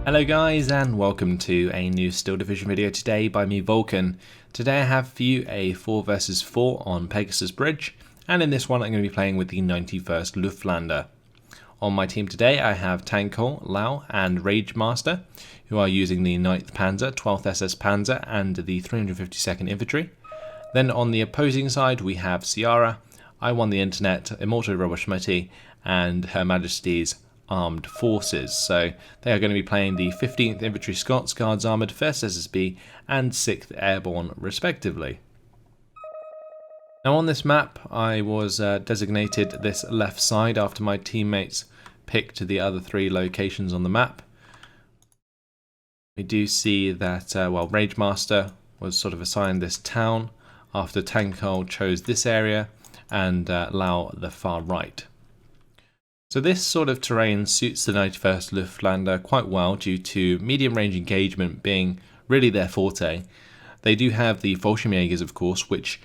Hello guys and welcome to a new Steel Division video today by me Vulcan. Today I have for you a 4 vs 4 on Pegasus Bridge, and in this one I'm going to be playing with the 91st Luftlande. On my team today I have Tanko, Lau and Rage Master, who are using the 9th Panzer, 12th SS Panzer and the 352nd Infantry. Then on the opposing side we have Ciara, I Won the Internet, Immortal Roboshmeti and Her Majesty's Armed Forces. So they are going to be playing the 15th Infantry Scots Guards Armoured, 1st SSB and 6th Airborne respectively. Now on this map I was designated this left side after my teammates picked the other 3 locations on the map. We do see that Rage Master was sort of assigned this town after Tanko chose this area and Lau the far right. So this sort of terrain suits the 91st Luftlande quite well due to medium range engagement being really their forte. They do have the Fallschirmjägers of course, which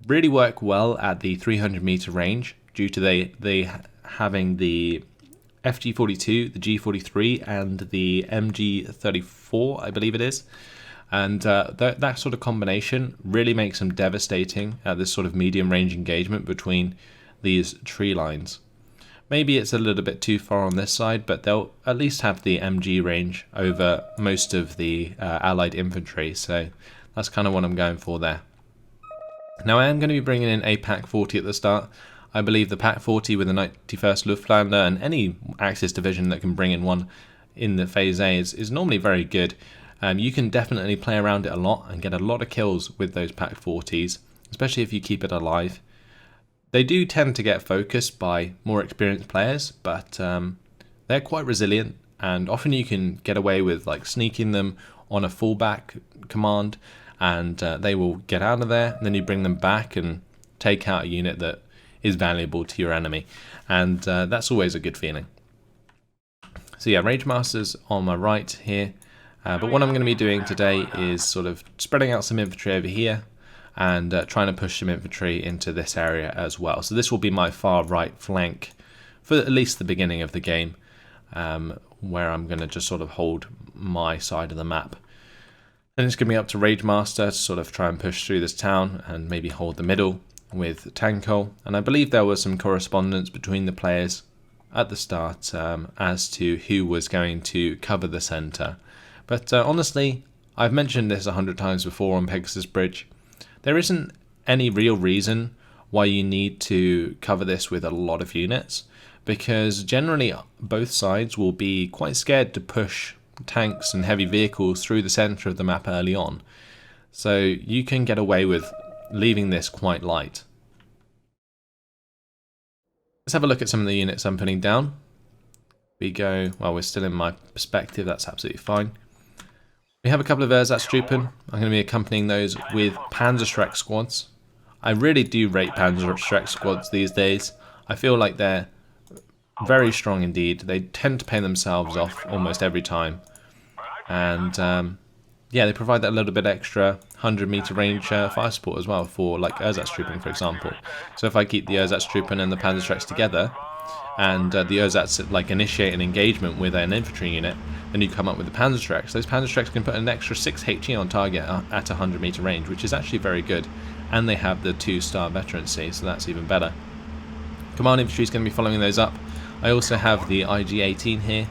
really work well at the 300 meter range due to they having the FG42, the G43 and the MG34 I believe it is. And that sort of combination really makes them devastating at this sort of medium range engagement between these tree lines. Maybe it's a little bit too far on this side, but they'll at least have the MG range over most of the allied infantry, so that's kind of what I'm going for there. Now I am going to be bringing in a Pack 40 at the start. I believe the Pack 40 with the 91st Luftlande and any Axis division that can bring in one in the Phase A is normally very good. You can definitely play around it a lot and get a lot of kills with those Pack 40s, especially if you keep it alive. They do tend to get focused by more experienced players, but they're quite resilient, and often you can get away with like sneaking them on a fallback command, and they will get out of there, and then you bring them back and take out a unit that is valuable to your enemy, and that's always a good feeling. So yeah, Rage Master's on my right here, but what I'm going to be doing today is sort of spreading out some infantry over here, and trying to push some infantry into this area as well. So this will be my far right flank for at least the beginning of the game, where I'm going to just sort of hold my side of the map. And it's going to be up to Rage Master to sort of try and push through this town and maybe hold the middle with Tanko. And I believe there was some correspondence between the players at the start as to who was going to cover the centre. But honestly, I've mentioned this 100 times before on Pegasus Bridge. There isn't any real reason why you need to cover this with a lot of units, because generally both sides will be quite scared to push tanks and heavy vehicles through the centre of the map early on. So you can get away with leaving this quite light. Let's have a look at some of the units I'm putting down. We go, well, we're still in my perspective, that's absolutely fine. We have a couple of Ersatztruppen. I'm going to be accompanying those with Panzerschreck squads. I really do rate Panzerschreck squads these days. I feel like they're very strong indeed. They tend to pay themselves off almost every time. And yeah, they provide that little bit extra 100 meter range fire support as well for like Ersatztruppen, for example. So if I keep the Ersatztruppen and the Panzerschrecks together, and the Ersatz like initiate an engagement with an infantry unit, then you come up with the Panzerschrecks. Those Panzerschrecks can put an extra 6 HE on target at 100 meter range, which is actually very good. And they have the 2-star veterancy, so that's even better. Command infantry is going to be following those up. I also have the IG-18 here.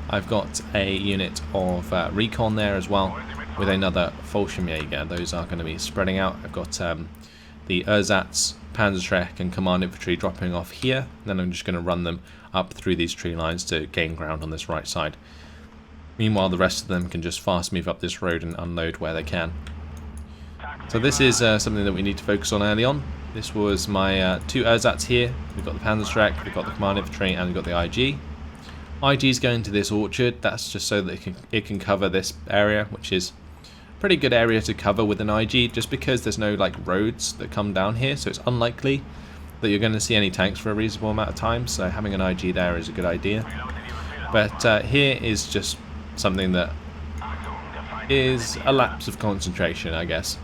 I've got a unit of recon there as well, with another Fallschirmjäger. Those are going to be spreading out. I've got the Ersatz, Panzerschreck and command infantry dropping off here. Then I'm just going to run them up through these tree lines to gain ground on this right side. Meanwhile, the rest of them can just fast move up this road and unload where they can. So this is something that we need to focus on early on. This was my 2 Ersatz here. We've got the Panzerschreck, we've got the command infantry, and we've got the IG. IG is going to this orchard. That's just so that it can cover this area, which is a pretty good area to cover with an IG, just because there's no like roads that come down here, so it's unlikely that you're going to see any tanks for a reasonable amount of time. So having an IG there is a good idea. But here is just something that is a lapse of concentration, I guess.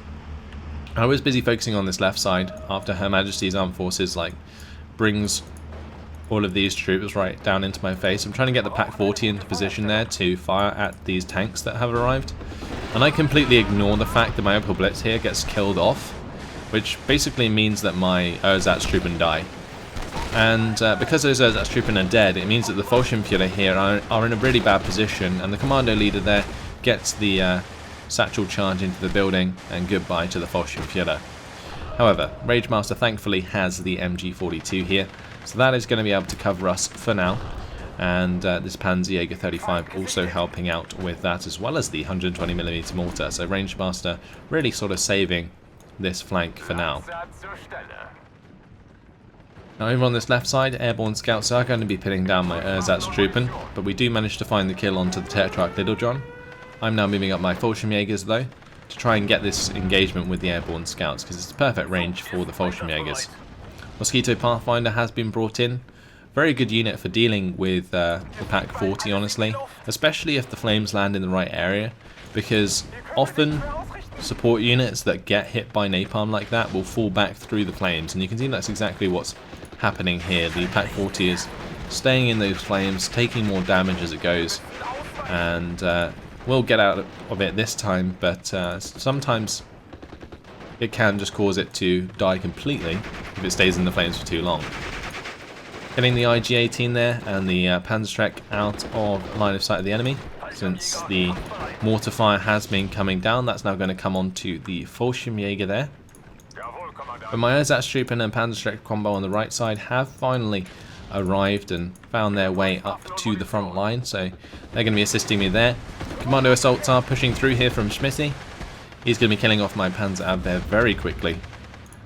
I was busy focusing on this left side after Her Majesty's Armed Forces like brings all of these troops right down into my face. I'm trying to get the Pak 40 into position there to fire at these tanks that have arrived. And I completely ignore the fact that my Opal Blitz here gets killed off, which basically means that my Ersatztruppen die. And because those Ersatztruppen are dead, it means that the Fallschirmjäger here are in a really bad position, and the commando leader there gets the satchel charge into the building, and goodbye to the Fallschirmjäger. However, Ragemaster thankfully has the MG42 here, so that is going to be able to cover us for now. And this Panzerjäger 35 also helping out with that, as well as the 120mm mortar. So Rangemaster really sort of saving this flank for now. Now over on this left side, airborne scouts are going to be pinning down my Ersatztruppen, but we do manage to find the kill onto the Tetrarch Little John. I'm now moving up my Fallschirmjägers though, to try and get this engagement with the airborne scouts, because it's the perfect range for the Fallschirmjägers. Mosquito Pathfinder has been brought in. Very good unit for dealing with the Pak 40, honestly, especially if the flames land in the right area, because often support units that get hit by napalm like that will fall back through the flames, and you can see that's exactly what's happening here. The Pak 40 is staying in those flames, taking more damage as it goes, and will get out of it this time, but sometimes it can just cause it to die completely if it stays in the flames for too long. Getting the IG-18 there and the Panzerschreck out of line of sight of the enemy, since the mortar fire has been coming down. That's now going to come on to the Fallschirmjäger there. But my Ersatztruppen and Panzerschreck combo on the right side have finally arrived and found their way up to the front line, so they're going to be assisting me there. Commando assaults are pushing through here from Schmitty. He's going to be killing off my Panzerabwehr very quickly.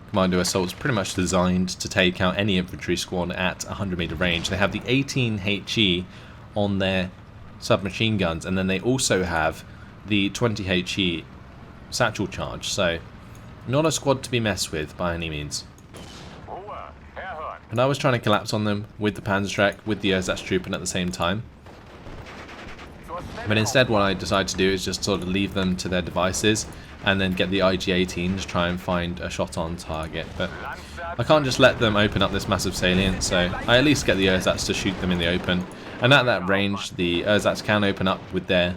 Commando assault's pretty much designed to take out any infantry squad at 100 meter range. They have the 18 HE on their submachine guns, and then they also have the 20 HE satchel charge, so not a squad to be messed with by any means. And I was trying to collapse on them with the Panzerschreck, with the Ersatztruppen at the same time. But instead what I decided to do is just sort of leave them to their devices and then get the IG-18 to try and find a shot on target. But I can't just let them open up this massive salient, so I at least get the Ersatz to shoot them in the open. And at that range, the Ersatz can open up with their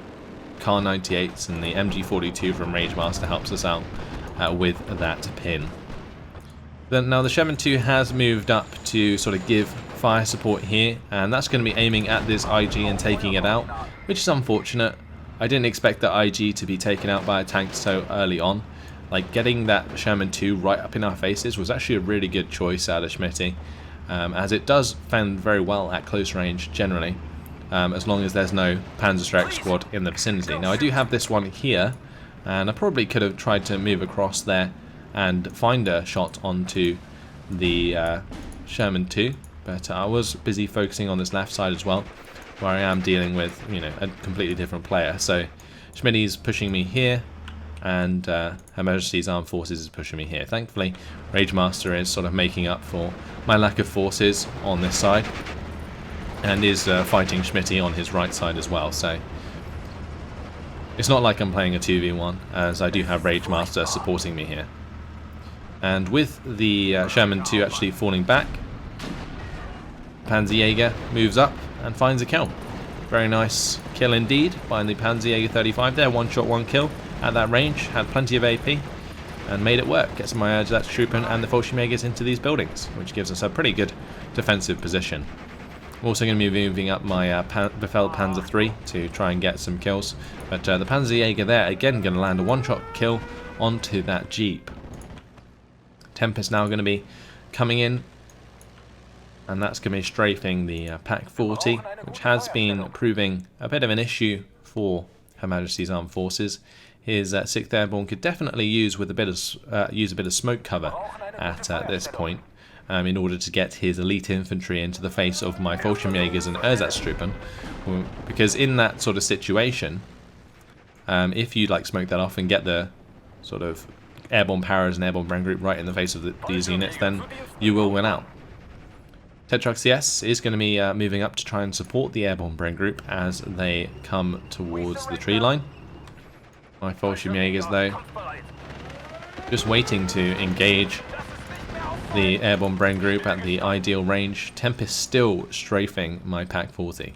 Kar 98s, and the MG42 from Ragemaster helps us out with that pin. Now the Sherman 2 has moved up to sort of give fire support here, and that's going to be aiming at this IG and taking it out, which is unfortunate. I didn't expect the IG to be taken out by a tank so early on. Like, getting that Sherman 2 right up in our faces was actually a really good choice out of Schmitty, as it does fend very well at close range generally, as long as there's no Panzerschreck squad in the vicinity. Now I do have this one here, and I probably could have tried to move across there and find a shot onto the Sherman 2, but I was busy focusing on this left side as well, where I am dealing with, you know, a completely different player. So Schmitty's pushing me here, and Her Majesty's Armed Forces is pushing me here. Thankfully, Ragemaster is sort of making up for my lack of forces on this side, and is fighting Schmitty on his right side as well. So it's not like I'm playing a 2v1, as I do have Ragemaster supporting me here. And with the Sherman 2 actually falling back, Panzerjäger moves up and finds a kill. Very nice kill indeed by the Panzerjäger 35 there. One shot, one kill at that range. Had plenty of AP and made it work. Gets my Ersatztruppen and the Fallschirmjägers into these buildings, which gives us a pretty good defensive position. I'm also going to be moving up my Befehl Panzer 3 to try and get some kills. But the Panzerjäger there, again, going to land a one-shot kill onto that Jeep. Tempest now going to be coming in, and that's going to be strafing the Pak 40, which has been proving a bit of an issue for Her Majesty's Armed Forces. His 6th Airborne could definitely use with a bit of smoke cover at this point, in order to get his elite infantry into the face of my Fallschirmjägers and Ersatztruppen, because in that sort of situation, if you like smoke that off and get the sort of airborne powers and airborne brand group right in the face of these units, then you will win out. Tetrarch CS is going to be moving up to try and support the airborne brand group as they come towards the tree line. My Fallschirmjägers though, just waiting to engage the airborne brain group at the ideal range. Tempest still strafing my Pack 40.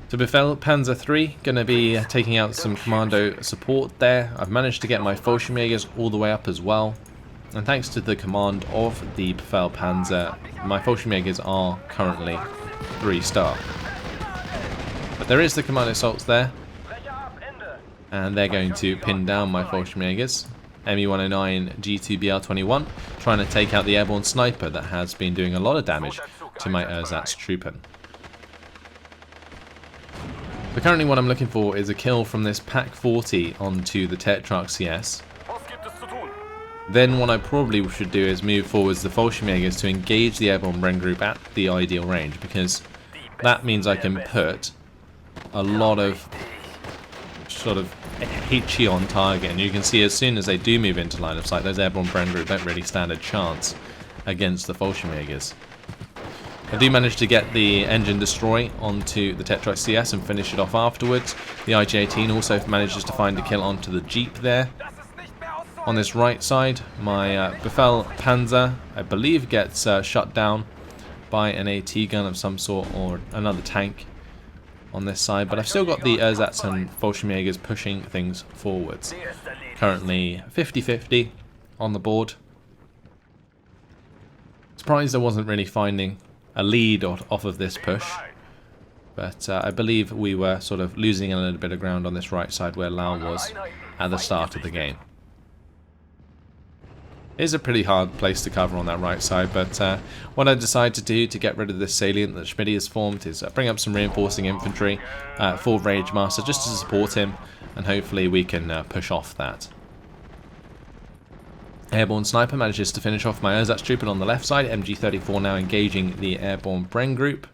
So Befehl Panzer III, going to be taking out some commando support there. I've managed to get my Fallschirmjägers all the way up as well. And thanks to the command of the Befehl Panzer, my Fallschirmjägers are currently 3-star. But there is the commando assaults there. And they're going to pin down my Fallschirmjägers. Me-109 G2BR-21, trying to take out the airborne sniper that has been doing a lot of damage to my Ersatztruppen. But currently what I'm looking for is a kill from this Pack 40 onto the Tetrarch CS. Then what I probably should do is move forwards the Fallschirmjägers to engage the airborne brain group at the ideal range, because that means I can put a lot of sort of HE on target, and you can see as soon as they do move into line of sight, those airborne brain group don't really stand a chance against the Fallschirmjägers. I do manage to get the engine destroy onto the Tetrarch CS and finish it off afterwards. The IG-18 also manages to find a kill onto the Jeep there. On this right side, my Befehl Panzer, I believe, gets shut down by an AT gun of some sort or another tank on this side, but I've still got the Ersatz and Fallschirmjägers pushing things forwards. Currently 50-50 on the board. Surprised I wasn't really finding a lead off of this push, but I believe we were sort of losing a little bit of ground on this right side where Lau was at the start of the game. It is a pretty hard place to cover on that right side, but what I decided to do to get rid of this salient that Schmitty has formed is bring up some reinforcing infantry for Rage Master just to support him, and hopefully we can push off that. Airborne Sniper manages to finish off my Ersatztruppen on the left side. MG34 now engaging the airborne brain group.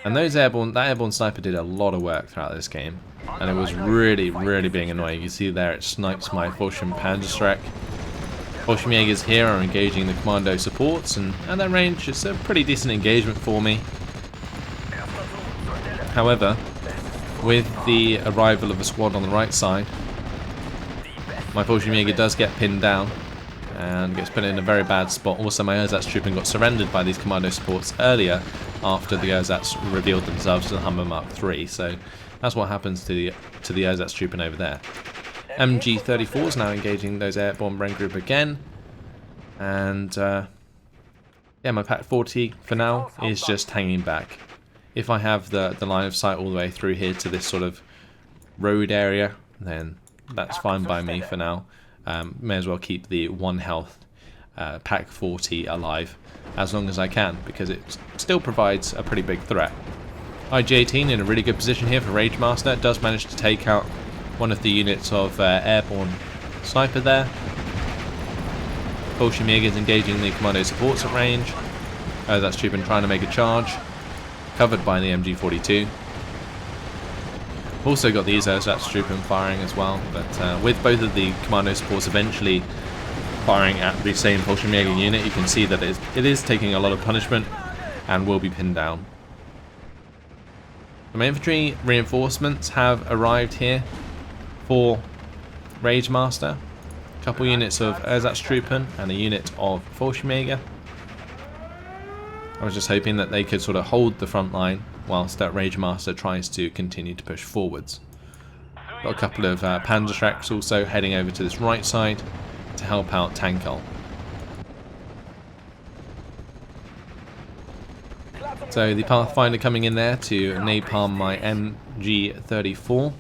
And that airborne sniper did a lot of work throughout this game, and it was really being annoying. You see there it snipes my Fallschirm Panzerschreck. Fallschirmjägers here are engaging the commando supports, and at that range it's a pretty decent engagement for me. However, with the arrival of a squad on the right side, my Fallschirmjäger does get pinned down and gets put in a very bad spot. Also, my Ersatztruppen got surrendered by these commando supports earlier after the Ersatz revealed themselves to the Hummer Mark III. So that's what happens to the Ersatztruppen over there. MG34 is now engaging those airborne brain group again, and yeah, my Pack 40 for now is just hanging back. If I have the line of sight all the way through here to this sort of road area, then that's fine by me for now. May as well keep the 1 health Pack 40 alive as long as I can, because it still provides a pretty big threat. IG-18 in a really good position here for Rage Master. Does manage to take out one of the units of airborne sniper there. Fallschirmjägers engaging the commando supports at range. That's Ersatztruppen trying to make a charge, covered by the MG42. Also got these Ersatztruppen firing as well, but with both of the commando supports eventually firing at the same Fallschirmjäger unit, you can see that it is taking a lot of punishment and will be pinned down. My infantry reinforcements have arrived here for Rage Master. A couple units of Ersatztruppen and a unit of Fallschirmjäger. I was just hoping that they could sort of hold the front line whilst that Rage Master tries to continue to push forwards. Got a couple of Panzerschrecks also heading over to this right side to help out Tankal. So the Pathfinder coming in there to napalm my MG34.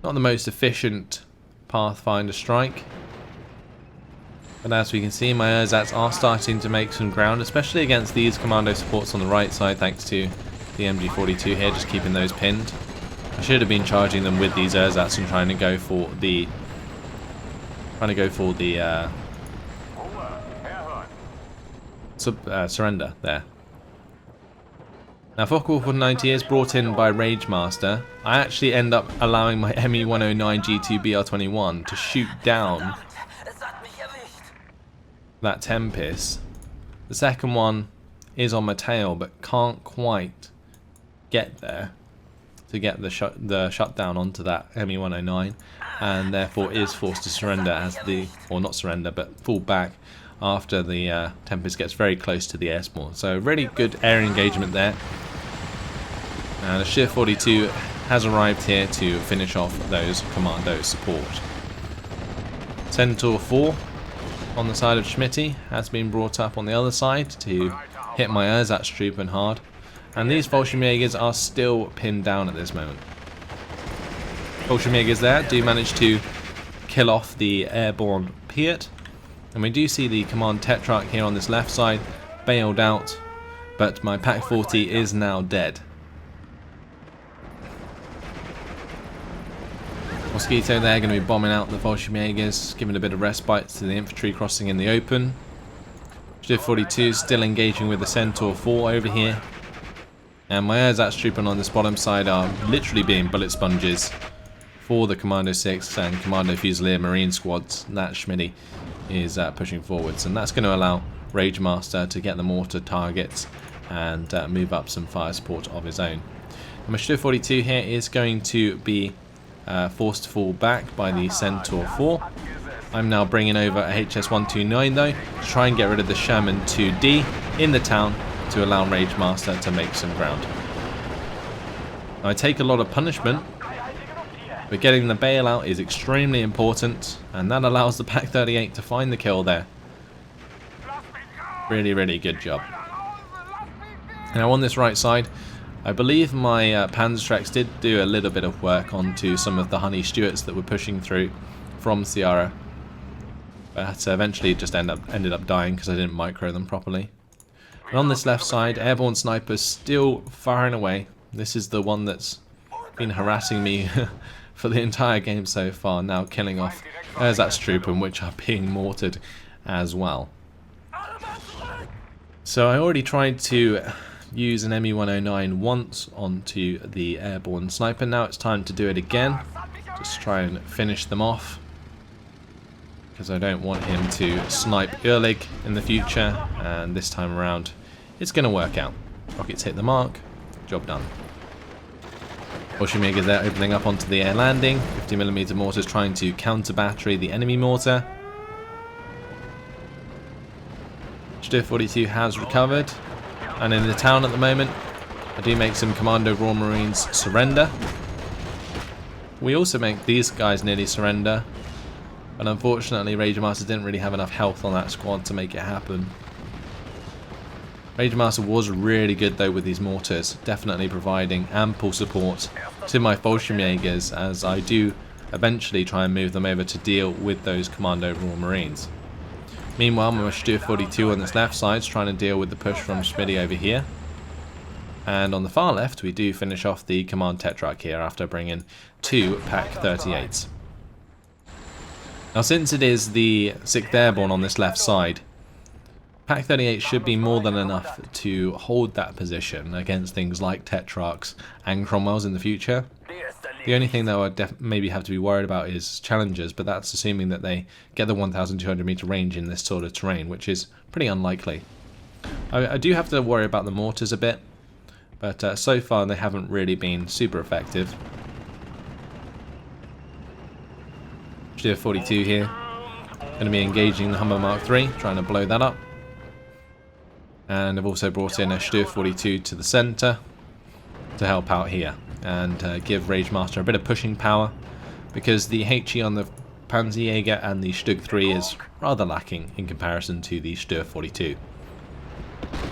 Not the most efficient Pathfinder strike, but as we can see, my Ersatz are starting to make some ground, especially against these commando supports on the right side, thanks to the MG42 here, just keeping those pinned. I should have been charging them with these Ersatz and trying to go for the surrender there. Now, Focke 190 is brought in by Rage Master. I actually end up allowing my Me-109 G2BR-21 to shoot down that Tempest. The second one is on my tail but can't quite get there. to get the shutdown onto that ME-109, and therefore is forced to surrender or not surrender, but fall back after the Tempest gets very close to the airspawn. So really good air engagement there. And the Steer 42 has arrived here to finish off those commando support. Centaur 4 on the side of Schmitty has been brought up on the other side to hit my Ersatztruppen hard. And these Fallschirmjägers are still pinned down at this moment. Fallschirmjägers there do manage to kill off the airborne Piat. And we do see the command Tetrarch here on this left side bailed out, but my Pack 40 is now dead. Mosquito there going to be bombing out the Fallschirmjägers, giving a bit of respite to the infantry crossing in the open. Stier 42 still engaging with the Centaur 4 over here. And my Ersatztruppen on this bottom side are literally being bullet sponges for the Commando 6 and Commando Fusilier Marine squads that Schmitty is pushing forwards. And that's going to allow Ragemaster to get the mortar targets and move up some fire support of his own. And my Stier 42 here is going to be forced to fall back by the Centaur 4. I'm now bringing over a HS-129 though to try and get rid of the Sherman 2D in the town to allow Ragemaster to make some ground. Now, I take a lot of punishment, but getting the bailout is extremely important, and that allows the Pack 38 to find the kill there. Really, really good job. Now on this right side, I believe my Panzertreks did do a little bit of work onto some of the Honey Stuarts that were pushing through from Ciara, but eventually just ended up dying because I didn't micro them properly. And on this left side, airborne snipers still firing away. This is the one that's been harassing me for the entire game so far, now killing off Ersatztruppen, which are being mortared as well. So I already tried to use an ME-109 once onto the airborne sniper. Now it's time to do it again. Just try and finish them off, because I don't want him to snipe Ehrlich in the future, and this time around it's going to work out. Rockets hit the mark, job done. Fallschirmjäger there opening up onto the air landing, 50mm mortars trying to counter battery the enemy mortar. Stier 42 has recovered, and in the town at the moment I do make some Commando Royal Marines surrender. We also make these guys nearly surrender, but unfortunately Ragemaster didn't really have enough health on that squad to make it happen. Ragemaster was really good though with these mortars, definitely providing ample support to my Fallschirmjägers as I do eventually try and move them over to deal with those Commando Royal Marines. Meanwhile, my Stier 42 on this left side is trying to deal with the push from Schmitty over here. And on the far left we do finish off the Command Tetrarch here after bringing 2 Pack 38s. Now since it is the 6th Airborne on this left side, Pack 38 should be more than enough to hold that position against things like Tetrarchs and Cromwells in the future. The only thing that I maybe have to be worried about is Challengers, but that's assuming that they get the 1,200 meter range in this sort of terrain, which is pretty unlikely. I do have to worry about the mortars a bit, but so far they haven't really been super effective. Stier 42 here, going to be engaging the Humber Mark III, trying to blow that up. And I've also brought in a Stier 42 to the centre to help out here and give Ragemaster a bit of pushing power, because the HE on the Panzerjäger and the Stug 3 is rather lacking in comparison to the Stier 42.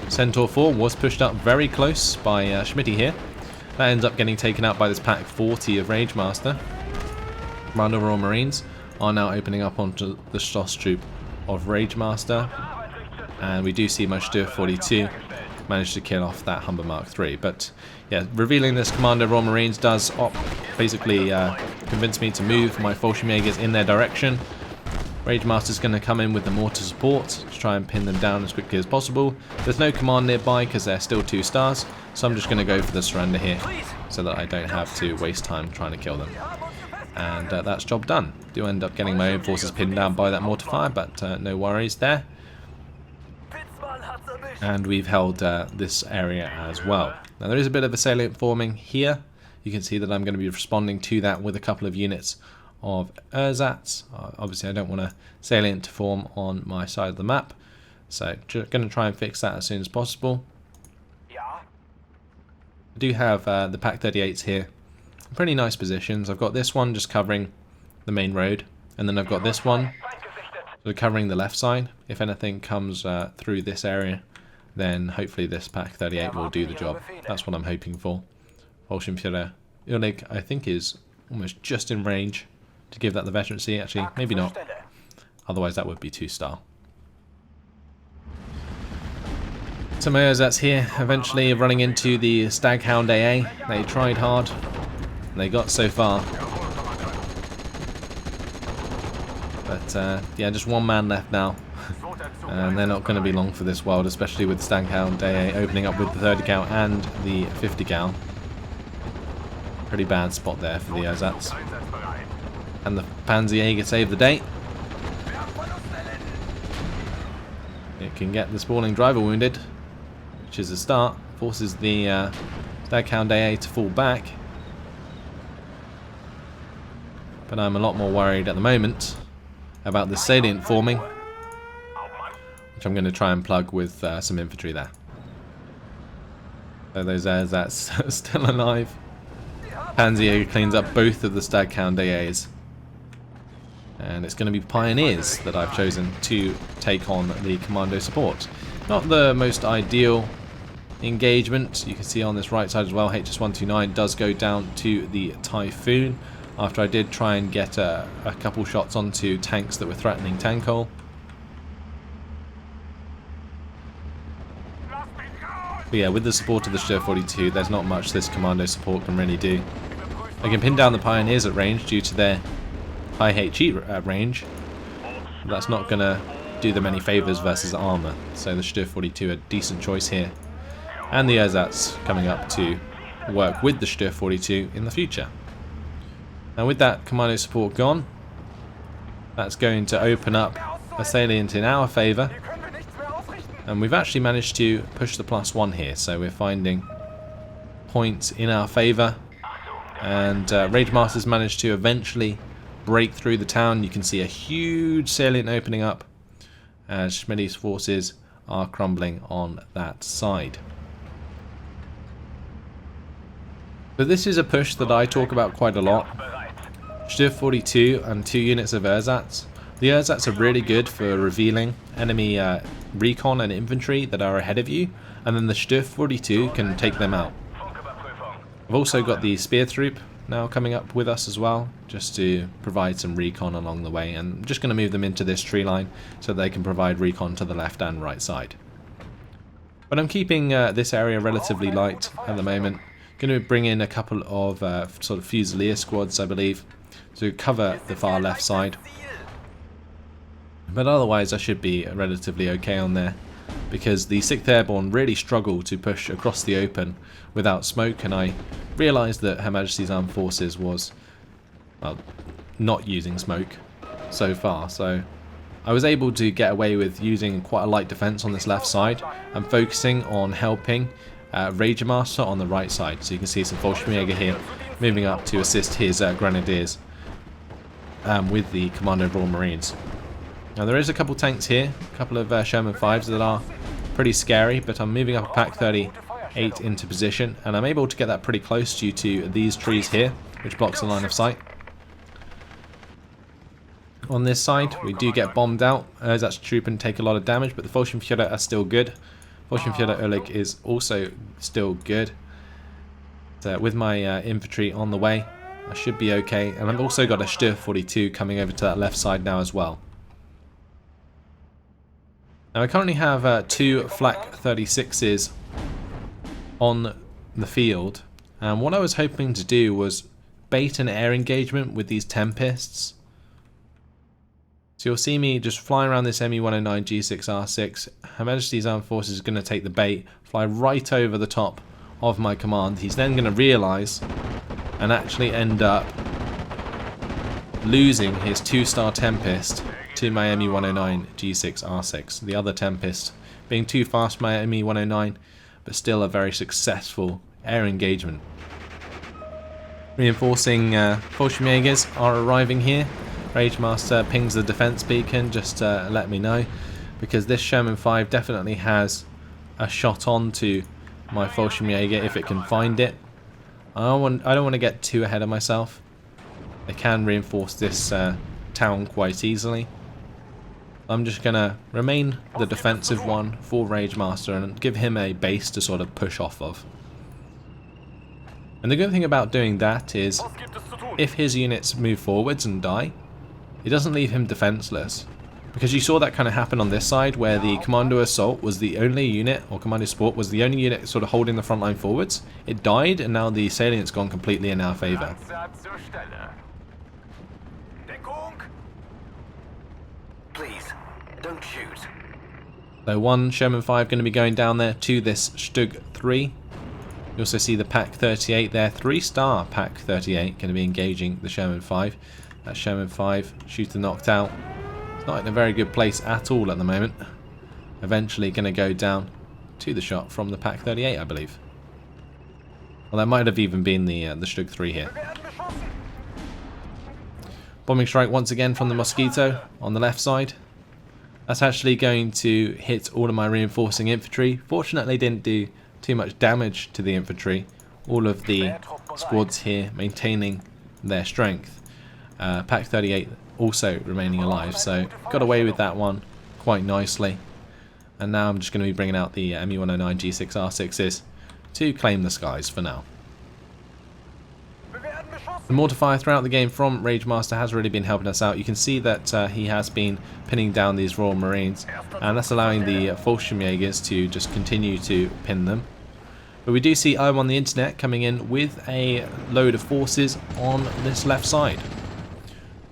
Centaur 4 was pushed up very close by Schmitty here. That ends up getting taken out by this Pack 40 of Ragemaster. Commando Royal Marines are now opening up onto the Stoss troop of Ragemaster, and we do see my Stier 42 manage to kill off that Humber Mark III. But yeah, revealing this Commando Royal Marines does basically convince me to move my Fallschirmjägers in their direction. Ragemaster's going to come in with the mortar support to try and pin them down as quickly as possible. There's no command nearby because they're still 2 stars, so I'm just going to go for the surrender here so that I don't have to waste time trying to kill them. And that's job done. Do end up getting my own forces pinned down by that mortar fire, but no worries there. And we've held this area as well. Now there is a bit of a salient forming here you can see that I'm going to be responding to that with a couple of units of ersatz. Obviously I don't want a salient to form on my side of the map, so going to try and fix that as soon as possible. I do have the Pak 38s here, pretty nice positions. I've got this one just covering the main road, and then I've got this one sort of covering the left side. If anything comes through this area, then hopefully this Pak 38 will do the job. That's what I'm hoping for. Fallschirmjäger Ulrich, I think, is almost just in range to give that the veterancy. Actually, maybe not. Otherwise that would be 2-star. Some ersatz here, eventually running into the Staghound AA. They tried hard, and they got so far. But yeah, just one man left now. And they're not going to be long for this world, especially with Staghound AA opening up with the 30 cal and the 50 cal. Pretty bad spot there for the ersatz. And the Fallschirmjäger save the day. It can get the spawning driver wounded, which is a start. Forces the Staghound AA to fall back. But I'm a lot more worried at the moment about the salient forming, which I'm going to try and plug with some infantry there. So those ersatz are still alive. Fallschirmjäger cleans up both of the Staghound AAs. And it's going to be Pioneers that I've chosen to take on the commando support. Not the most ideal engagement. You can see on this right side as well, HS-129 does go down to the Typhoon after I did try and get a couple shots onto tanks that were threatening Tankol. But yeah, with the support of the Stür 42, there's not much this commando support can really do. I can pin down the Pioneers at range due to their high HE range. But that's not going to do them any favours versus armour. So the Stür 42 a decent choice here. And the ersatz coming up to work with the Stür 42 in the future. Now with that commando support gone, that's going to open up a salient in our favour. And we've actually managed to push the +1 here, so we're finding points in our favour. And Rage Master's managed to eventually break through the town. You can see a huge salient opening up as Schmidt's forces are crumbling on that side. But this is a push that I talk about quite a lot. Stür 42 and 2 units of ersatz. The ersatz are really good for revealing enemy recon and infantry that are ahead of you, and then the Stür 42 can take them out. I've also got the Spear Troop now coming up with us as well, just to provide some recon along the way, and I'm just going to move them into this tree line so they can provide recon to the left and right side. But I'm keeping this area relatively light at the moment. Going to bring in a couple of sort of Fusilier squads, I believe, to cover the far left side. But otherwise I should be relatively okay on there, because the 6th Airborne really struggle to push across the open without smoke, and I realised that Her Majesty's Armed Forces was, well, not using smoke so far, so I was able to get away with using quite a light defence on this left side and focusing on helping Rage Master on the right side. So you can see some Fallschirmjäger here moving up to assist his Grenadiers with the Commando Royal Marines. Now there is a couple tanks here, a couple of Sherman 5s that are pretty scary, but I'm moving up a Pak 38 into position, and I'm able to get that pretty close due to these trees here, which blocks the line of sight. On this side, we do get bombed out. That's troop and take a lot of damage, but the Fallschirmjäger are still good. Fallschirmjäger Ulrich is also still good. So with my infantry on the way, I should be okay. And I've also got a Stür 42 coming over to that left side now as well. Now I currently have 2 Flak 36s on the field, and what I was hoping to do was bait an air engagement with these Tempests. So you'll see me just fly around this ME-109 G6R6. Her Majesty's Armed Forces is going to take the bait, fly right over the top of my command. He's then going to realise and actually end up losing his 2-star Tempest to my ME-109 G6R6. The other Tempest being too fast for my ME-109, but still a very successful air engagement. Reinforcing Fallschirmjägers are arriving here. Ragemaster pings the defense beacon just to let me know, because this Sherman 5 definitely has a shot on to my Fallschirmjäger if it can find it. I don't want to get too ahead of myself. They can reinforce this town quite easily. I'm just going to remain the defensive one for Ragemaster and give him a base to sort of push off of. And the good thing about doing that is, if his units move forwards and die, it doesn't leave him defenseless. Because you saw that kind of happen on this side, where the Commando Assault was the only unit, or Commando Sport was the only unit sort of holding the front line forwards. It died, and now the salient's gone completely in our favour. Please, don't shoot. So one Sherman 5 going to be going down there to this Stug 3. You also see the Pak 38 there, 3-star Pak 38 going to be engaging the Sherman 5. That Sherman 5 shooter knocked out. It's not in a very good place at all at the moment. Eventually going to go down to the shot from the Pak 38, I believe. Well, that might have even been the Stug 3 here. Bombing strike once again from the Mosquito on the left side. That's actually going to hit all of my reinforcing infantry. Fortunately didn't do too much damage to the infantry. All of the squads here maintaining their strength. Pak 38 also remaining alive, so got away with that one quite nicely. And now I'm just going to be bringing out the ME-109 G6R6s to claim the skies for now. The mortar fire throughout the game from Ragemaster has really been helping us out. You can see that he has been pinning down these Royal Marines, and that's allowing the Fallschirmjägers to just continue to pin them. But we do see I'm on the internet coming in with a load of forces on this left side.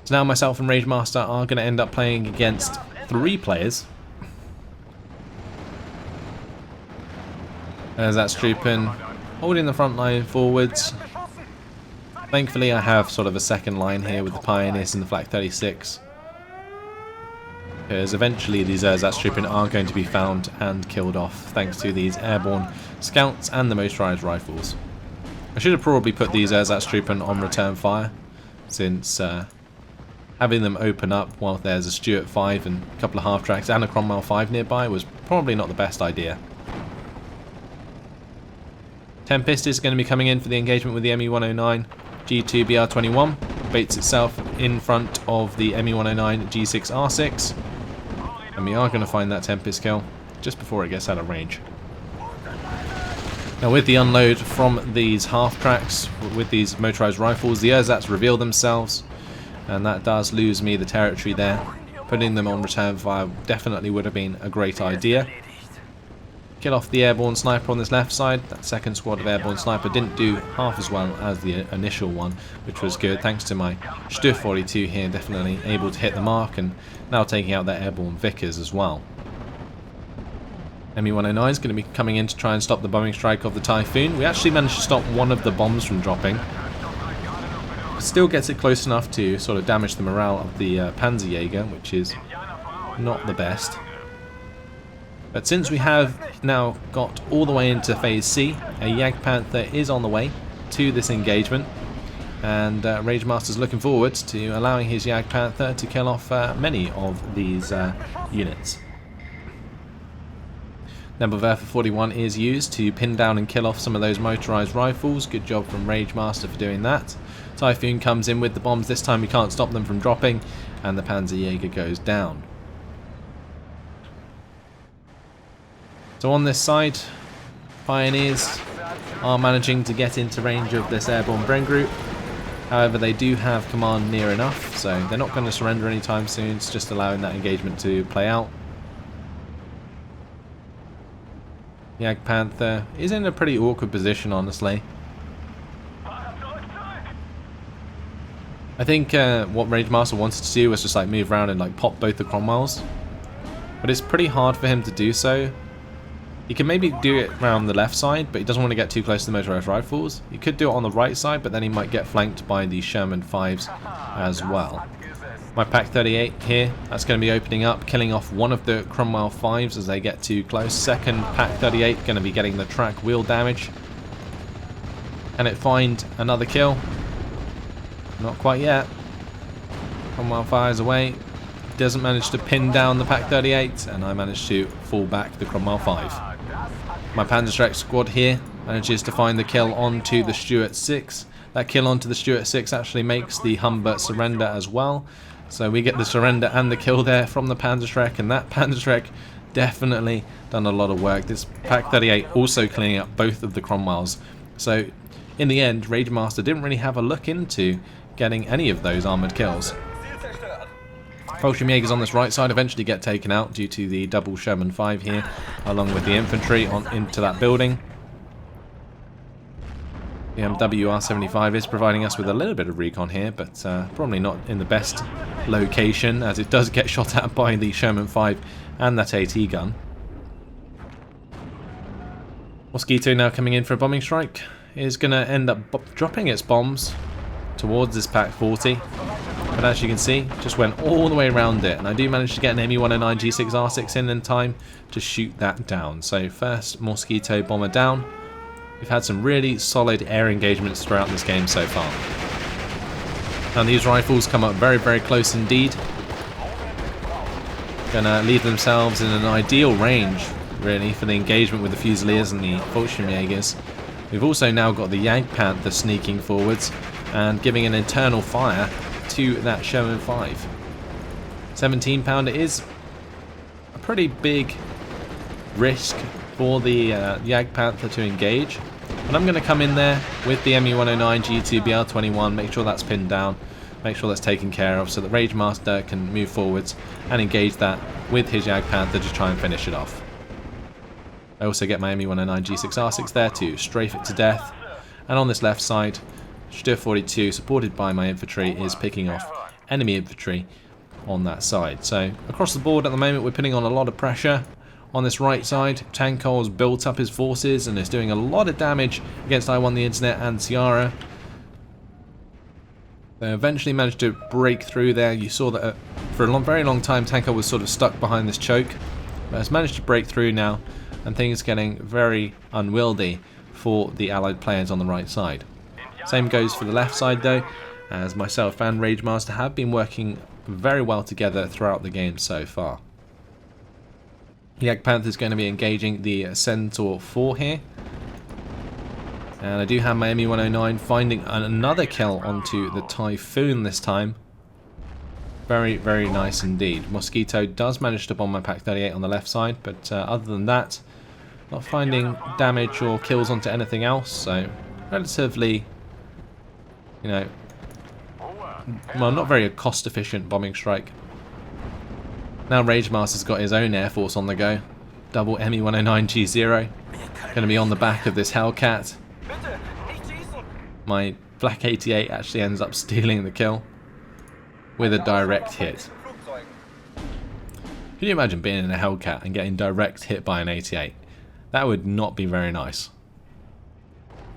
So now myself and Ragemaster are going to end up playing against 3 players. There's that Strupen holding the front line forwards. Thankfully I have sort of a second line here with the Pioneers and the Flak 36. Because eventually these Erzatstruppen are going to be found and killed off thanks to these airborne scouts and the motorized rifles. I should have probably put these Erzatstruppen on return fire, since having them open up while there's a Stuart 5 and a couple of half-tracks and a Cromwell 5 nearby was probably not the best idea. Tempest is going to be coming in for the engagement with the ME-109 G2 BR21. Baits itself in front of the ME-109 G6R6. And we are going to find that Tempest kill just before it gets out of range. Now with the unload from these half-tracks, with these motorized rifles, the Erzats reveal themselves. And that does lose me the territory there. Putting them on return fire definitely would have been a great idea. Kill off the airborne sniper on this left side. That second squad of airborne sniper didn't do half as well as the initial one, which was good thanks to my Stuff 42 here, definitely able to hit the mark and now taking out their airborne Vickers as well. ME-109 is going to be coming in to try and stop the bombing strike of the Typhoon. We actually managed to stop one of the bombs from dropping. Still gets it close enough to sort of damage the morale of the Panzerjäger, which is not the best. But since we have now got all the way into Phase C, a Jagdpanther is on the way to this engagement, and Ragemaster's looking forward to allowing his Jagdpanther to kill off many of these units. Nebelwerfer 41 is used to pin down and kill off some of those motorized rifles. Good job from Ragemaster for doing that. Typhoon comes in with the bombs. This time we can't stop them from dropping, and the Panzerjäger goes down. So on this side, Pioneers are managing to get into range of this airborne Bren group. However, they do have command near enough, so they're not going to surrender anytime soon. It's just allowing that engagement to play out. Jagdpanther is in a pretty awkward position, honestly. I think what Ragemaster wanted to do was just like move around and like pop both the Cromwells. But it's pretty hard for him to do so. He can maybe do it around the left side, but he doesn't want to get too close to the motorized rifles. He could do it on the right side, but then he might get flanked by the Sherman 5s as well. My Pak 38 here, that's going to be opening up, killing off one of the Cromwell 5s as they get too close. Second Pak 38 going to be getting the track wheel damage. Can it find another kill? Not quite yet. Cromwell fires away. Doesn't manage to pin down the Pak 38, and I manage to fall back the Cromwell 5. My Panzerschreck squad here manages to find the kill onto the Stuart 6. That kill onto the Stuart 6 actually makes the Humber surrender as well. So we get the surrender and the kill there from the Panzerschreck, and that Panzerschreck definitely done a lot of work. This Pak 38 also cleaning up both of the Cromwells. So in the end, Ragemaster didn't really have a look into getting any of those armoured kills. Fallschirmjägers on this right side eventually get taken out due to the double Sherman 5 here, along with the infantry into that building. The WR-75 is providing us with a little bit of recon here, but probably not in the best location, as it does get shot at by the Sherman 5 and that AT gun. Mosquito now coming in for a bombing strike is going to end up dropping its bombs towards this Pak 40. But as you can see, just went all the way around it, and I do manage to get an ME-109 G6R6 in time to shoot that down. So first Mosquito bomber down. We've had some really solid air engagements throughout this game so far. And these rifles come up very, very close indeed. Gonna leave themselves in an ideal range, really, for the engagement with the Fusiliers and the Fallschirmjägers. We've also now got the Jagdpanther sneaking forwards and giving an internal fire to that Sherman 5. 17 pounder is a pretty big risk for the Jagdpanther to engage. And I'm going to come in there with the ME-109 G2BR21, make sure that's pinned down, make sure that's taken care of, so that Ragemaster can move forwards and engage that with his Jagdpanther to try and finish it off. I also get my ME-109 G6R6 there to strafe it to death. And on this left side, Stuart 42, supported by my infantry, is picking off enemy infantry on that side. So across the board at the moment, we're putting on a lot of pressure. On this right side, Tankol's built up his forces and is doing a lot of damage against I Won the Internet and Ciara. They eventually managed to break through there. You saw that for a very long time, Tankol was sort of stuck behind this choke, but has managed to break through now, and things getting very unwieldy for the allied players on the right side. Same goes for the left side though, as myself and Ragemaster have been working very well together throughout the game so far. Jagdpanther is going to be engaging the Centaur 4 here. And I do have my ME-109 finding another kill onto the Typhoon this time. Very, very nice indeed. Mosquito does manage to bomb my Pak 38 on the left side, but other than that, not finding damage or kills onto anything else, so relatively, you know, well, not very cost efficient bombing strike. Now Ragemaster's got his own air force on the go. Double ME-109 G0. Going to be on the back of this Hellcat. My Flak 88 actually ends up stealing the kill with a direct hit. Can you imagine being in a Hellcat and getting direct hit by an 88? That would not be very nice.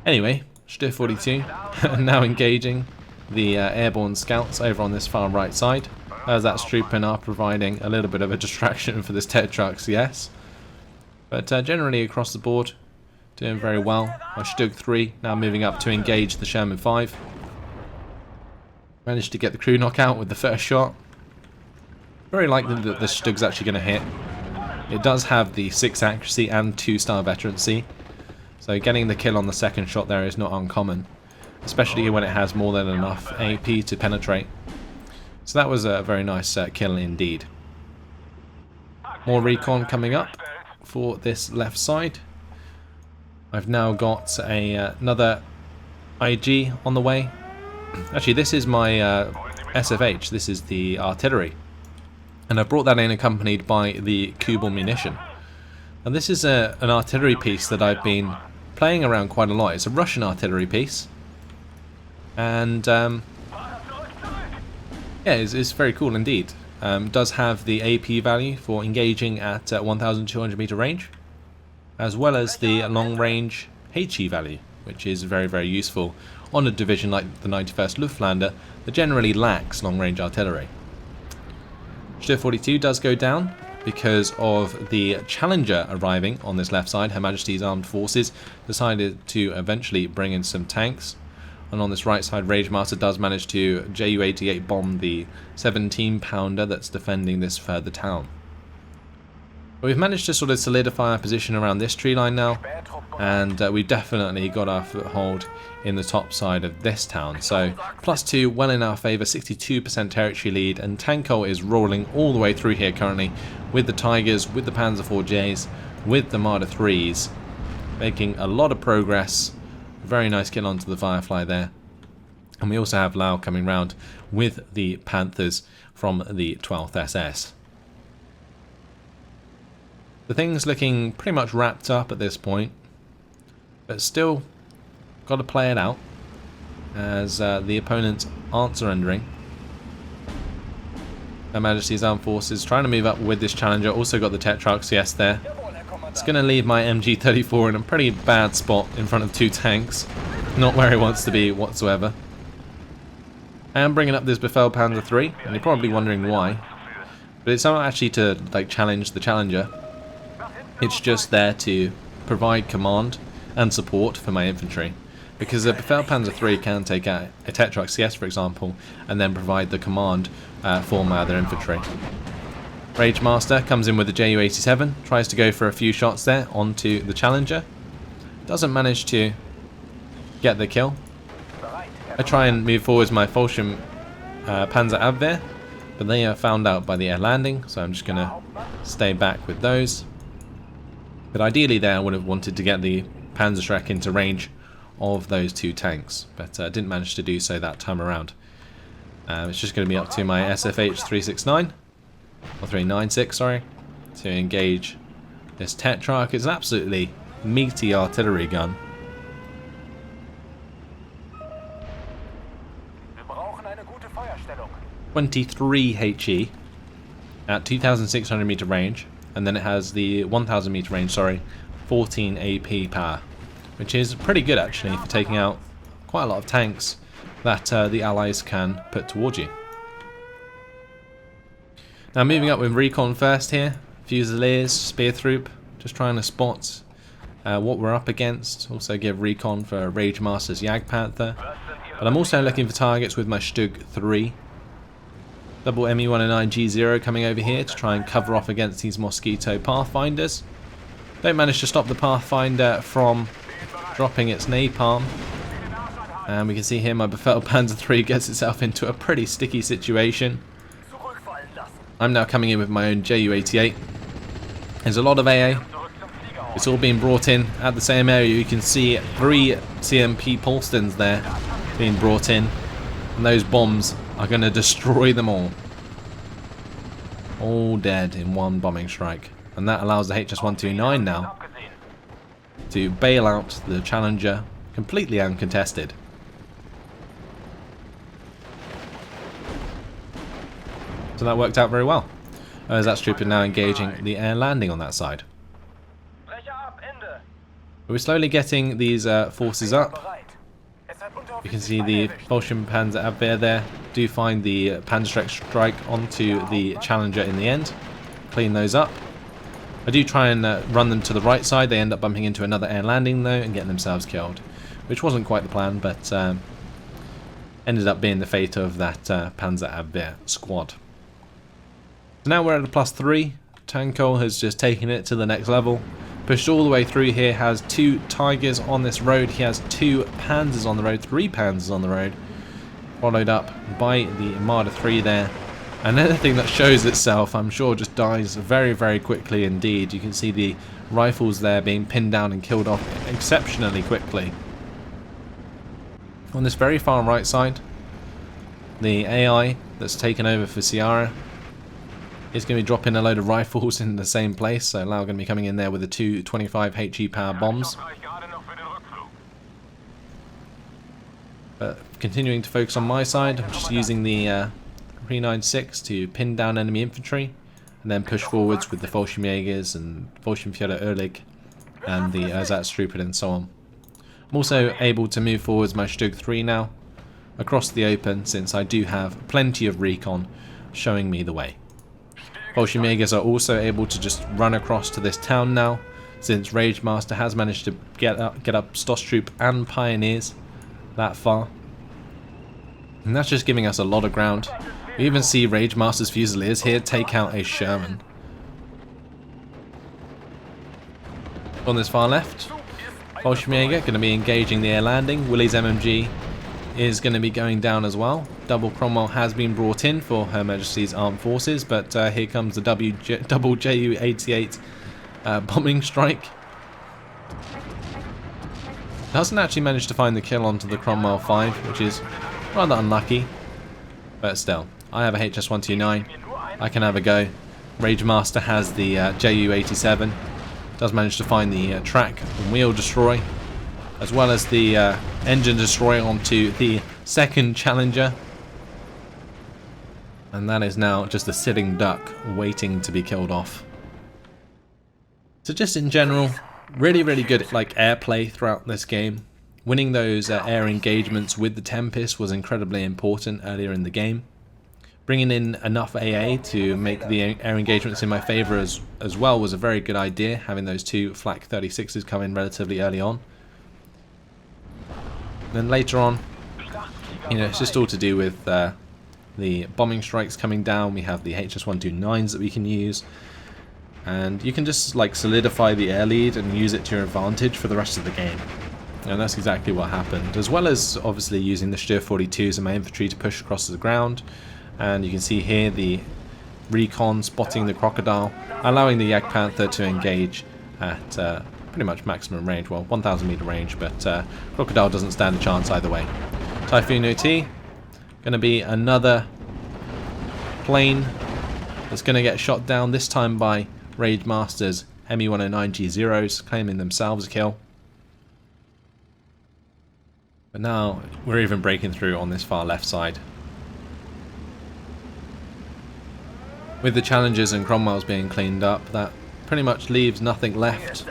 Anyway, Stuart 42 now engaging the airborne scouts over on this far right side. As that Strupen are providing a little bit of a distraction for this Ted Trucks, yes. But generally across the board, doing very well. My Stug 3 now moving up to engage the Sherman 5. Managed to get the crew knockout with the first shot. Very likely that the Stug's actually going to hit. It does have the 6 accuracy and 2-star veterancy. So getting the kill on the second shot there is not uncommon. Especially when it has more than enough AP to penetrate. So that was a very nice kill indeed. More recon coming up for this left side. I've now got another IG on the way. Actually, this is my SFH. This is the artillery. And I brought that in accompanied by the Kubel munition. And this is an artillery piece that I've been playing around quite a lot. It's a Russian artillery piece. And yeah, it's very cool indeed. Does have the AP value for engaging at 1,200 meter range, as well as the long range HE value, which is very, very useful on a division like the 91st Luftlande that generally lacks long range artillery. Stuart 42 does go down because of the Challenger arriving on this left side. Her Majesty's Armed Forces decided to eventually bring in some tanks. And on this right side, Rage Master does manage to Ju-88 bomb the 17-pounder that's defending this further town. But we've managed to sort of solidify our position around this tree line now, and we've definitely got our foothold in the top side of this town. So +2, well in our favour, 62% territory lead, and Tanko is rolling all the way through here currently with the Tigers, with the Panzer IVJs, with the Marder 3s, making a lot of progress. Very nice kill onto the Firefly there. And we also have Lau coming round with the Panthers from the 12th SS. The thing's looking pretty much wrapped up at this point, but still got to play it out as the opponents aren't surrendering. Her Majesty's Armed Forces trying to move up with this Challenger. Also got the Tetrarchs, yes, there. It's going to leave my MG34 in a pretty bad spot in front of 2 tanks. Not where he wants to be whatsoever. I am bringing up this Befehlpanzer 3, and you're probably wondering why. But it's not actually to like challenge the Challenger. It's just there to provide command and support for my infantry. Because a Befehlpanzer 3 can take out a Tetrarch CS, for example, and then provide the command for my other infantry. Rage Master comes in with the Ju-87, tries to go for a few shots there onto the Challenger. Doesn't manage to get the kill. I try and move forwards my Fallschirm Panzer Abwehr, but they are found out by the air landing, so I'm just going to stay back with those. But ideally there I would have wanted to get the Panzerschreck into range of those 2 tanks, but didn't manage to do so that time around. It's just going to be up to my SFH 369, or 396, sorry, to engage this Tetrarch. It's an absolutely meaty artillery gun. 23 HE at 2,600 meter range, and then it has the 1,000 meter range, sorry, 14 AP power, which is pretty good actually for taking out quite a lot of tanks that the Allies can put towards you. Now moving up with recon first here, Fusiliers, Spear Troop, just trying to spot what we're up against. Also give recon for Rage Master's Jagdpanther, but I'm also looking for targets with my Stug 3. Double ME-109 G0 coming over here to try and cover off against these Mosquito Pathfinders. Don't manage to stop the Pathfinder from dropping its napalm. And we can see here my Befehlpanzer 3 gets itself into a pretty sticky situation. I'm now coming in with my own Ju-88. There's a lot of AA. It's all being brought in at the same area. You can see 3 CMP Polstons there being brought in. And those bombs are going to destroy them all. All dead in one bombing strike. And that allows the HS-129 now to bail out the Challenger completely uncontested. So that worked out very well. As that trooper now engaging the air landing on that side. We're slowly getting these forces up. You can see the Fallschirm Panzer Abwehr there do find the Panzerschreck strike onto the Challenger in the end. Clean those up. I do try and run them to the right side. They end up bumping into another air landing though and getting themselves killed, which wasn't quite the plan, but ended up being the fate of that Panzer Abwehr squad. So now we're at a +3. Tanko has just taken it to the next level. Pushed all the way through here, has 2 Tigers on this road, he has 2 Panzers on the road, 3 Panzers on the road, followed up by the Marder 3 there. And anything that shows itself, I'm sure, just dies very, very quickly indeed. You can see the rifles there being pinned down and killed off exceptionally quickly. On this very far right side, the AI that's taken over for Sierra is going to be dropping a load of rifles in the same place, so Lau going to be coming in there with the 2 25 HE power bombs. But continuing to focus on my side, I'm just using the 396 to pin down enemy infantry, and then push forwards with the Fallschirmjägers and Fallschirmjäger Erlich and the Ersatztruppen and so on. I'm also able to move forwards my Stug 3 now across the open, since I do have plenty of recon showing me the way. Fallschirmjägers are also able to just run across to this town now, since Rage Master has managed to get up Stosstroop and Pioneers that far. And that's just giving us a lot of ground. We even see Rage Master's Fusiliers here take out a Sherman. On this far left, Fallschirmjäger going to be engaging the air landing. Willie's MMG is going to be going down as well. Double Cromwell has been brought in for Her Majesty's Armed Forces, but here comes the double Ju-88 bombing strike. Doesn't actually manage to find the kill onto the Cromwell 5, which is rather unlucky. But still, I have a HS-129. I can have a go. Rage Master has the Ju-87. Does manage to find the track and wheel destroy, as well as the engine destroy onto the second Challenger. And that is now just a sitting duck waiting to be killed off. So just in general, really good airplay throughout this game. Winning those air engagements with the Tempest was incredibly important earlier in the game. Bringing in enough AA to make the air engagements in my favour as well was a very good idea, having those two Flak 36s come in relatively early on. Then later on, it's just all to do with the bombing strikes coming down. We have the HS-129s that we can use, and you can just solidify the air lead and use it to your advantage for the rest of the game. And that's exactly what happened, as well as obviously using the Stier 42s and my infantry to push across the ground. And you can see here the recon spotting the crocodile, allowing the Jagdpanther to engage at pretty much maximum range, well 1000 meter range, but crocodile doesn't stand a chance either way. Typhoon OT, going to be another plane that's going to get shot down, this time by Rage Master's Me-109G Zeros, claiming themselves a kill. But now we're even breaking through on this far left side. With the Challengers and Cromwells being cleaned up, that pretty much leaves nothing left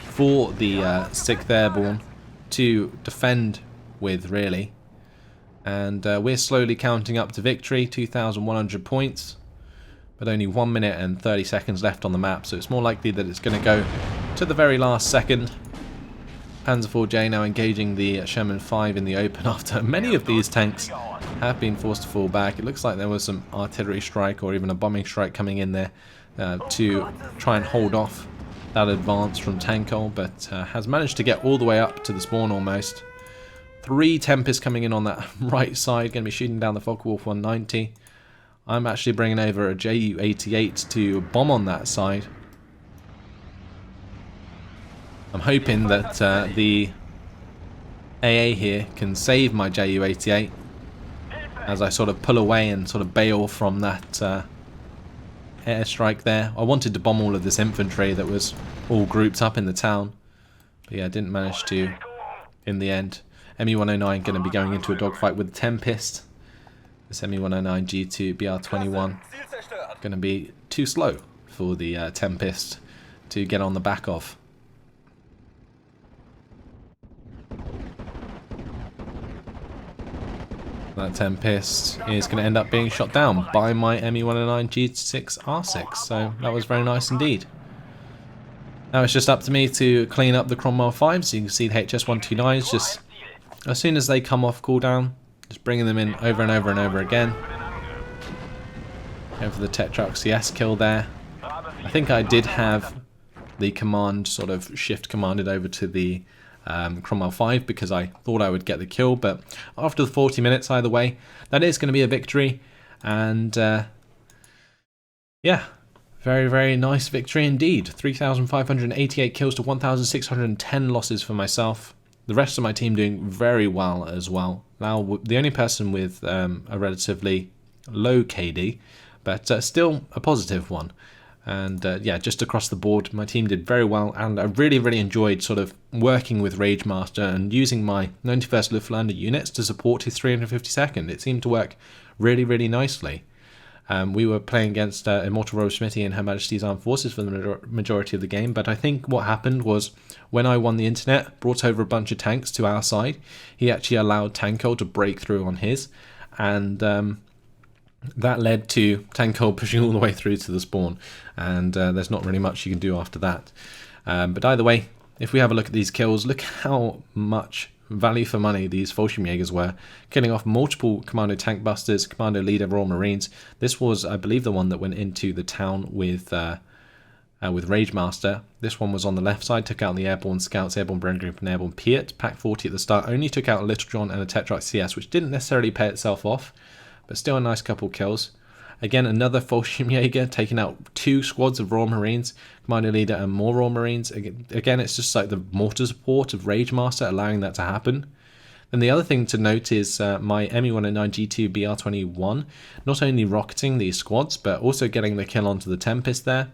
for the 6th Airborne to defend with, really. And we're slowly counting up to victory, 2,100 points, but only 1 minute and 30 seconds left on the map, so it's more likely that it's going to go to the very last second. Panzer IV-J now engaging the Sherman 5 in the open after many of these tanks have been forced to fall back. It looks like there was some artillery strike or even a bombing strike coming in there to try and hold off that advance from Tankol, but has managed to get all the way up to the spawn almost. 3 Tempests coming in on that right side, going to be shooting down the Focke-Wulf 190. I'm actually bringing over a Ju-88 to bomb on that side. I'm hoping that the AA here can save my Ju-88 as I sort of pull away and sort of bail from that airstrike there. I wanted to bomb all of this infantry that was all grouped up in the town, but yeah, I didn't manage to in the end. Me-109 going to be going into a dogfight with the Tempest. This Me-109 G2 BR-21 going to be too slow for the Tempest to get on the back of. That Tempest is going to end up being shot down by my Me-109 G6 R6, so that was very nice indeed. Now it's just up to me to clean up the Cromwell 5, so you can see the HS-129s just as soon as they come off cooldown, just bringing them in over and over and over again. Going for the Tetrarch CS kill there. I think I did have the command sort of shift commanded over to the Cromwell 5 because I thought I would get the kill, but after the 40 minutes either way, that is going to be a victory. And yeah, very nice victory indeed. 3,588 kills to 1,610 losses for myself. The rest of my team doing very well as well. Now the only person with a relatively low KD, but still a positive one. And yeah, just across the board, my team did very well, and I really enjoyed sort of working with Rage Master and using my 91st Luftlande units to support his 352nd. It seemed to work really nicely. We were playing against Immortal Rob Smitty and Her Majesty's Armed Forces for the majority of the game, but I think what happened was when I won the internet, brought over a bunch of tanks to our side, he actually allowed Tankol to break through on his, and that led to Tankol pushing all the way through to the spawn, and there's not really much you can do after that. But either way, if we have a look at these kills, look how much value for money, these Fallschirmjägers were, killing off multiple Commando tank busters, Commando leader Royal Marines. This was, I believe, the one that went into the town with Rage Master. This one was on the left side, took out the Airborne Scouts, Airborne Bren Group, and Airborne Piet. Pack 40 at the start, only took out a Little John and a Tetrarch CS, which didn't necessarily pay itself off, but still a nice couple kills. Again, another Fallschirmjäger taking out 2 squads of Royal Marines, Commander Leader and more Royal Marines. Again, it's just like the mortar support of Rage Master allowing that to happen. And the other thing to note is my ME-109G2 BR-21 not only rocketing these squads, but also getting the kill onto the Tempest there.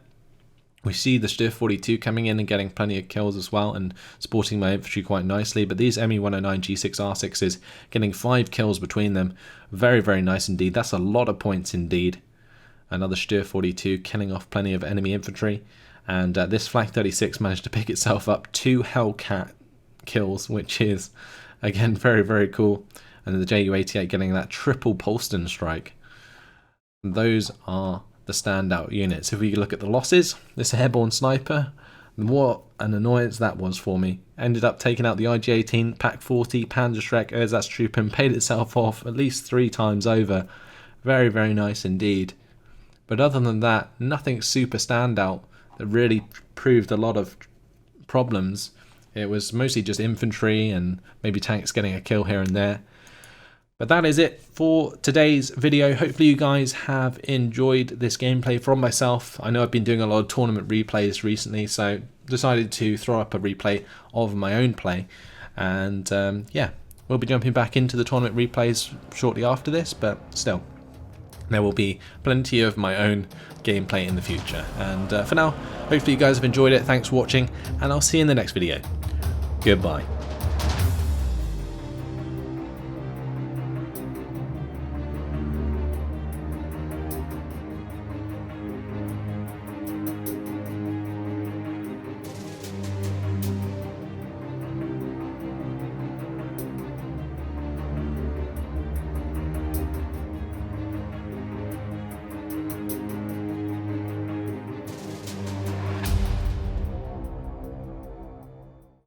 We see the Stier 42 coming in and getting plenty of kills as well and supporting my infantry quite nicely, but these ME-109 G6 R6s getting 5 kills between them. Very, very nice indeed. That's a lot of points indeed. Another Stier 42 killing off plenty of enemy infantry, and this Flak 36 managed to pick itself up 2 Hellcat kills, which is again very, very cool. And the Ju-88 getting that triple Polston strike. Those are the standout units. If we look at the losses, this airborne sniper, what an annoyance that was for me. Ended up taking out the IG-18, Pack 40, Panzerschreck, Ersatztruppen, paid itself off at least 3 times over. Very, very nice indeed. But other than that, nothing super standout that really proved a lot of problems. It was mostly just infantry and maybe tanks getting a kill here and there. But that is it for today's video. Hopefully you guys have enjoyed this gameplay from myself. I know I've been doing a lot of tournament replays recently, so decided to throw up a replay of my own play. And yeah, we'll be jumping back into the tournament replays shortly after this, but still, there will be plenty of my own gameplay in the future. And for now, hopefully you guys have enjoyed it. Thanks for watching, and I'll see you in the next video. Goodbye.